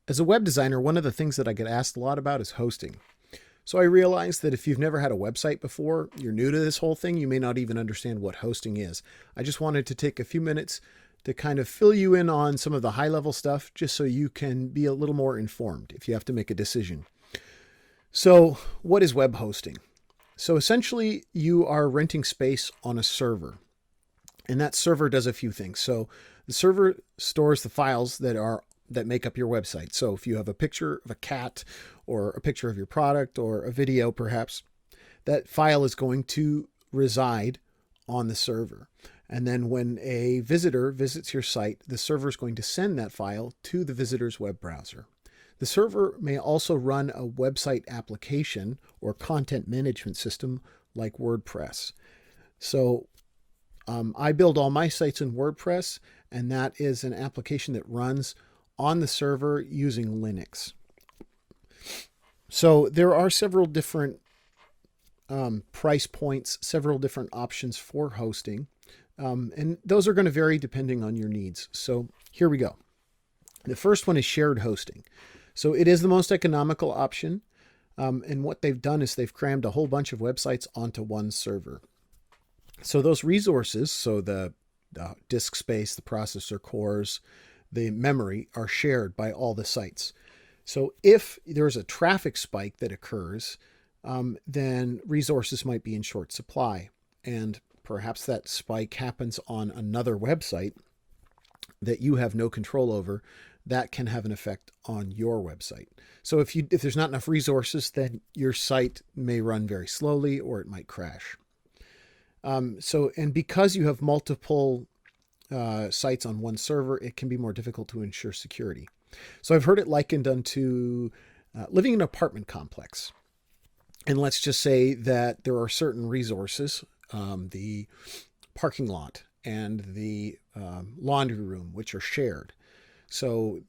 As a web designer, one of the things that I get asked a lot about is hosting. So I realized that if you've never had a website before, you're new to this whole thing, you may not even understand what hosting is. I just wanted to take a few minutes to kind of fill you in on some of the high level stuff, just so you can be a little more informed if you have to make a decision. So what is web hosting? So essentially you are renting space on a server, and that server does a few things. So the server stores the files that make up your website. So if you have a picture of a cat or a picture of your product or a video, perhaps, that file is going to reside on the server. And then when a visitor visits your site, the server is going to send that file to the visitor's web browser. The server may also run a website application or content management system like WordPress. So I build all my sites in WordPress, and that is an application that runs on the server using Linux. So there are several different price points, several different options for hosting. And those are going to vary depending on your needs. So here we go. The first one is shared hosting. So it is the most economical option. And what they've done is they've crammed a whole bunch of websites onto one server. So those resources, so the disk space, the processor cores, the memory, are shared by all the sites. So if there's a traffic spike that occurs, then resources might be in short supply. And perhaps that spike happens on another website that you have no control over. That can have an effect on your website. So if there's not enough resources, then your site may run very slowly or it might crash. And because you have multiple sites on one server, it can be more difficult to ensure security. So I've heard it likened unto living in an apartment complex. And let's just say that there are certain resources, the parking lot and the laundry room, which are shared. So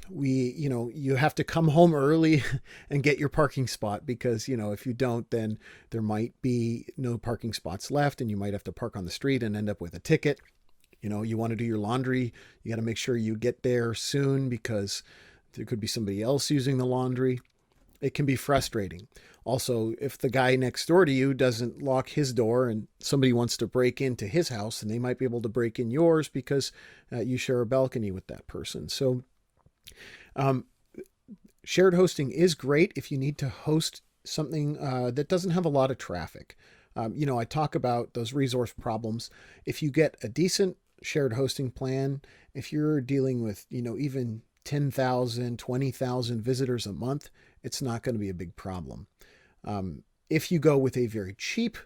you have to come home early and get your parking spot because, if you don't, then there might be no parking spots left and you might have to park on the street and end up with a ticket. You want to do your laundry. You got to make sure you get there soon because there could be somebody else using the laundry. It can be frustrating. Also, if the guy next door to you doesn't lock his door and somebody wants to break into his house, then they might be able to break in yours because you share a balcony with that person. So shared hosting is great if you need to host something that doesn't have a lot of traffic. I talk about those resource problems. If you get a decent shared hosting plan, if you're dealing with, even 10,000, 20,000 visitors a month, it's not going to be a big problem. If you go with a very cheap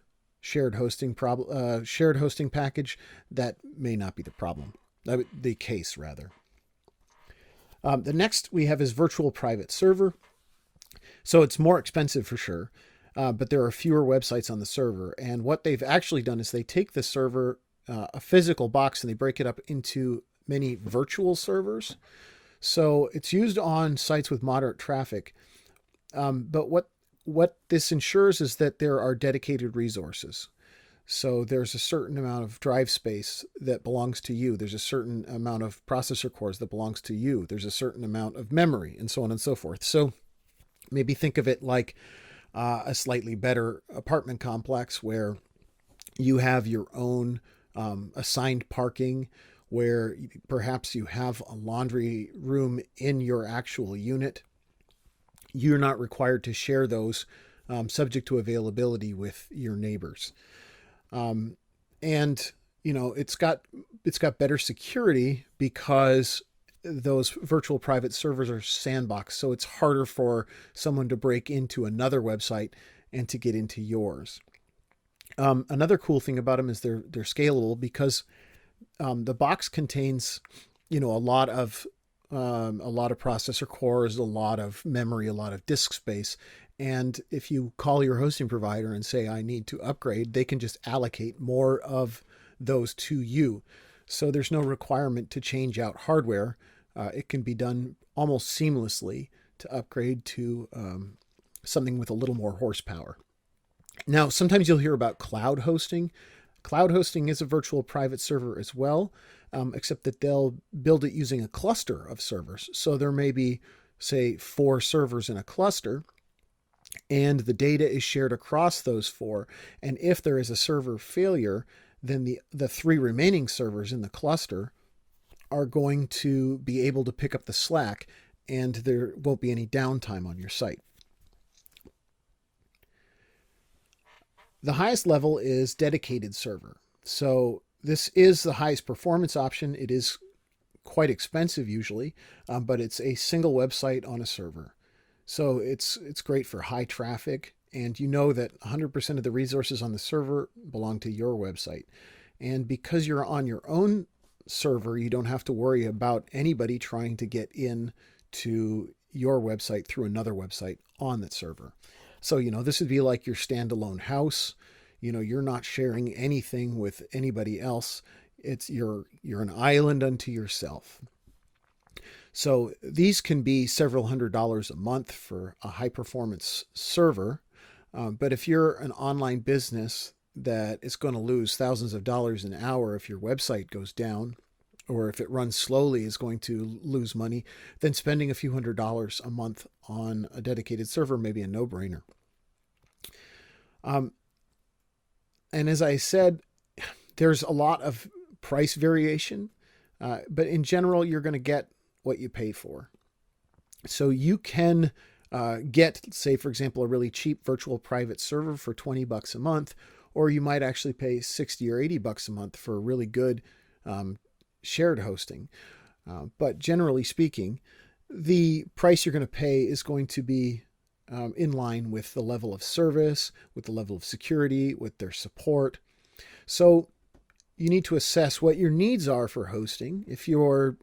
shared hosting package, that may not be the case rather. The next we have is virtual private server. So it's more expensive for sure, but there are fewer websites on the server. And what they've actually done is they take the server, a physical box, and they break it up into many virtual servers. So it's used on sites with moderate traffic. But what this ensures is that there are dedicated resources. So there's a certain amount of drive space that belongs to you. There's a certain amount of processor cores that belongs to you. There's a certain amount of memory and so on and so forth. So maybe think of it like a slightly better apartment complex where you have your own assigned parking, where perhaps you have a laundry room in your actual unit. You're not required to share those, subject to availability with your neighbors. It's got better security because those virtual private servers are sandboxed. So it's harder for someone to break into another website and to get into yours. Another cool thing about them is they're scalable because the box contains, a lot of processor cores, a lot of memory, a lot of disk space. And if you call your hosting provider and say, I need to upgrade, they can just allocate more of those to you. So there's no requirement to change out hardware. It can be done almost seamlessly to upgrade to something with a little more horsepower. Now, sometimes you'll hear about cloud hosting. Cloud hosting is a virtual private server as well, except that they'll build it using a cluster of servers. So there may be say 4 servers in a cluster, and the data is shared across those 4. And if there is a server failure, then the 3 remaining servers in the cluster are going to be able to pick up the slack, and there won't be any downtime on your site. The highest level is dedicated server. So this is the highest performance option. It is quite expensive usually, but it's a single website on a server. So it's great for high traffic, and you know that 100% of the resources on the server belong to your website. And because you're on your own server, you don't have to worry about anybody trying to get in to your website through another website on that server. So, this would be like your standalone house. You're not sharing anything with anybody else. You're an island unto yourself. So these can be several $100s a month for a high performance server. But if you're an online business that is going to lose thousands of dollars an hour if your website goes down, or if it runs slowly is going to lose money, then spending a few $100s a month on a dedicated server may be a no-brainer. And as I said, there's a lot of price variation, but in general, you're going to get what you pay for. So you can get, say, for example, a really cheap virtual private server for $20 a month, or you might actually pay 60 or $80 a month for a really good shared hosting. But generally speaking, the price you're going to pay is going to be in line with the level of service, with the level of security, with their support. So you need to assess what your needs are for hosting. If you're,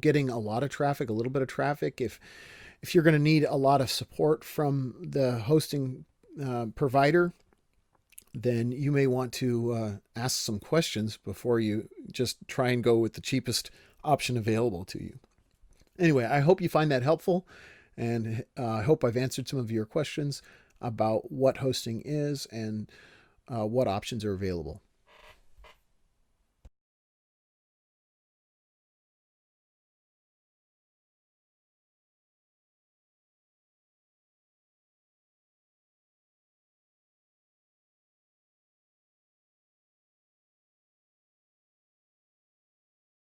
getting a lot of traffic, a little bit of traffic, if you're going to need a lot of support from the hosting provider, then you may want to ask some questions before you just try and go with the cheapest option available to you. Anyway, I hope you find that helpful, and I hope I've answered some of your questions about what hosting is and what options are available.